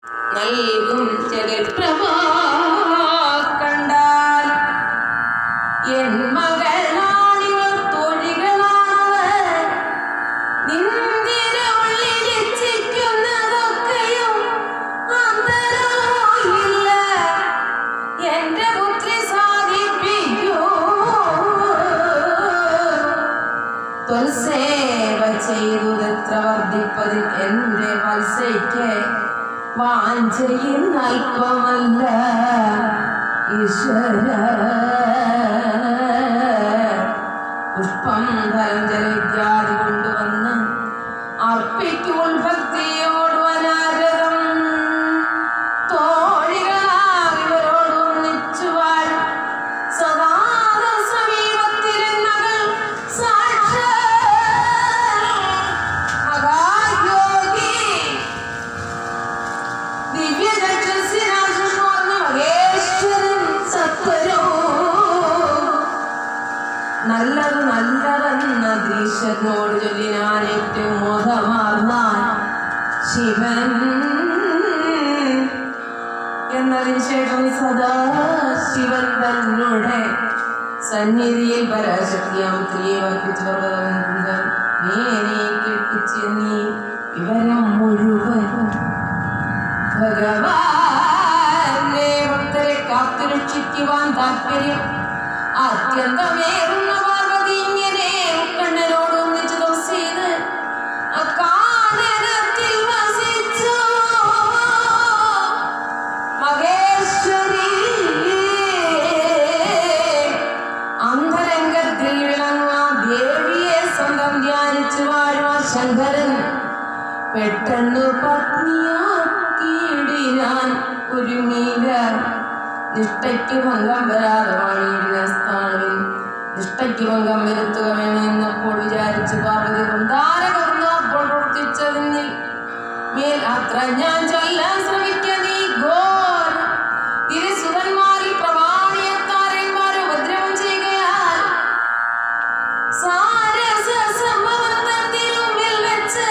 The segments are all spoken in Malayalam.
നൽകും ജഗൽപ്രഭാ കണ്ടാൽ എൻ മകളാണിവർ തോഴികളാണവർ നിന്തിരുള്ളിലിച്ഛിക്കുന്നതൊക്കെയും അന്തരമില്ല എന്റെ പുത്രി സാധിപ്പിക്കൂ ത്വൽസേവ ചെയ്തതെത്ര വർദ്ധിപ്പതിൽ എന്റെ വത്സയ്ക്ക് വാഞ്ചയിന്നൽപ്പമല്ല ഈശ്വര പുഷ്പം ധരം ജലവിദ്യാദി കൊണ്ടുവന്ന് അർപ്പിക്കുൾ ഭക്തിയോട് വനാരതം തോഴികളാവിവരോട് ഒന്നിച്ചു വാഴും സദാ സമീപത്തിരുന്നകൾ സാക്ഷാൽ നല്ലത് നല്ലതെന്ന ദ്രീശനോട് ചൊല്ലി ഞാൻ ഏറ്റവും മോഹമാർന്നാൻ ശിവൻ എന്നതിന് ശേഷം സദാ ശിവൻ തന്നെ സന്നിധിയിൽ പരാശക്തിയാം മേനെ കെട്ടിച്ചെന്നീ വിവരം മുഴുവൻ ഭഗവാനെ ഭക്തരെ കാത്തുരക്ഷിക്കുവാൻ താല്പര്യം അത്യന്തമേറുന്ന പാർവതി ഇങ്ങനെ കണ്ണനോട് ഒന്നിച്ചു തോസിയത് അക്കാനനത്തിൽ വസിച്ചു മഹേശ്വരി അന്തരംഗത്തിൽ വിളങ്ങുക ദേവിയെ സ്വന്തം ധ്യാനിച്ചു വാഴുക ശങ്കരൻ പെട്ടെന്ന് പത്നിയാക്കിയിടിനാൻ ഒരുങ്ങിയില്ല നിഷ്ഠയ്ക്ക് ഭംഗം വരാതെ വാണിയിടുന്ന സ്ഥാനവിൽ നിഷ്ഠയ്ക്ക് ഭംഗം വരുത്തുക വേണമെന്നപ്പോൾ വിചാരിച്ചു പാർവതി വൃന്ദാരകർന്നപ്പോൾ പ്രവർത്തിച്ചതിൽ മേൽ അത്ര ഞാൻ ചൊല്ലാൻ ശ്രമിക്ക നീ ഘോര തിരുസുതന്മാരിൽ പ്രമാണിയത്താരന്മാരെ ഉപദ്രവം ചെയ്യുകയാൽ സാരസ സംഭവത്തിനുമ്പിൽ വെച്ച്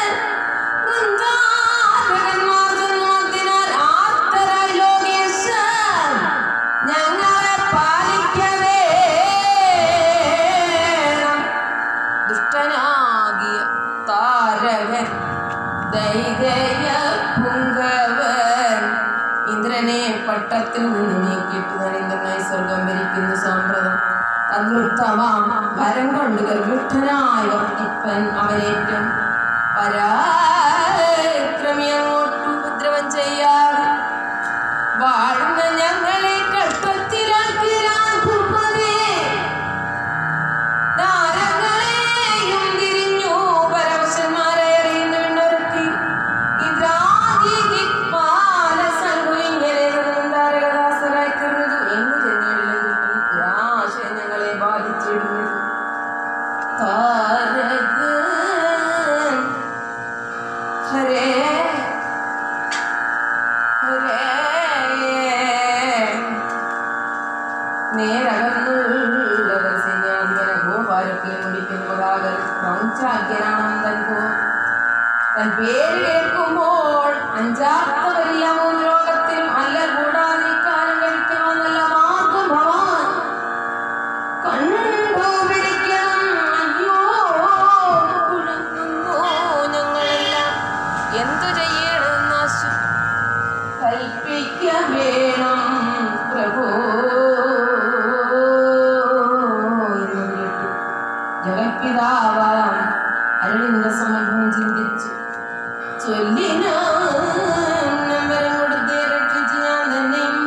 വൃന്ദാരകന്മാർ ജന്മത്തിനാൽ ആർത്തരായി ലോകേശൻ ഞങ്ങളെ പാലിക്കവേ ദുഷ്ടനാകിയ താരകൻ ദൈതയ പുങ്കവൻ ഇന്ദ്രനെ പട്ടത്തിൽ നിന്ന് നീക്കിയിട്ട് നരേന്ദ്രനായി സ്വർഗം ഭരിക്കുന്ന സമ്പ്രദം തന്നുത്തമാം വരം കൊണ്ട് ഗർഭിഷ്ഠനായി വർത്തിപ്പൻ അവനേറ്റം പരാക്രമി അങ്ങോട്ട് ഉപദ്രവം ചെയ്യാതെ വാഴുന്ന ഞങ്ങളെ കഷ്ടത്തിലാക്കിയാൻ നാരങ്ങളെയും തിരിഞ്ഞു പരമശന്മാരെ അറിയുന്നവണ്ണൊരുക്കി ഇങ്ങനെ തീർന്നതു എങ്ങു ചെന്നിടില്ലെങ്കിലും നിരാശ ഞങ്ങളെ ബാധിച്ചിടുന്നു താരക ഹരേ നേരകന്നുള്ളവർ സൈന്യാധിപന ഗോപാലത്തിൽ മുടിക്കുന്ന മഹാകരാണന്തൻകോ തൻ പേര് കേൾക്കുമ്പോൾ അഞ്ചാത്തവരില്ല മൂന്ന് ലോകത്തിലും അല്ല കൂടാതെ കാലം കഴിക്കണമെന്നല്ല മാർഗം ഭവാൻ കണ്ടുപിടിക്കണം. അയ്യോ കുഴങ്ങുന്നു ഞങ്ങളെല്ലാം എന്തു ചെയ്യണമെന്ന് കൽപ്പിക്ക വേണം പ്രഭോ. ജഗത്പിതാവാം അരവിന്ദ സമർഭം ചിന്തിച്ചു ചൊല്ലിനാമ്പരം കൊടുത്തേ രക്ഷിച്ച് ഞാൻ തന്നെയും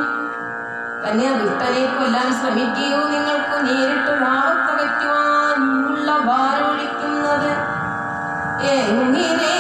തന്നെ ദുഷ്ടനെ കൊല്ലാൻ ശ്രമിക്കുകയോ നിങ്ങൾക്ക് നേരിട്ടൊരാപത്തകറ്റുവാനുള്ള ഭാരൊഴിക്കുന്നത് എങ്ങനെ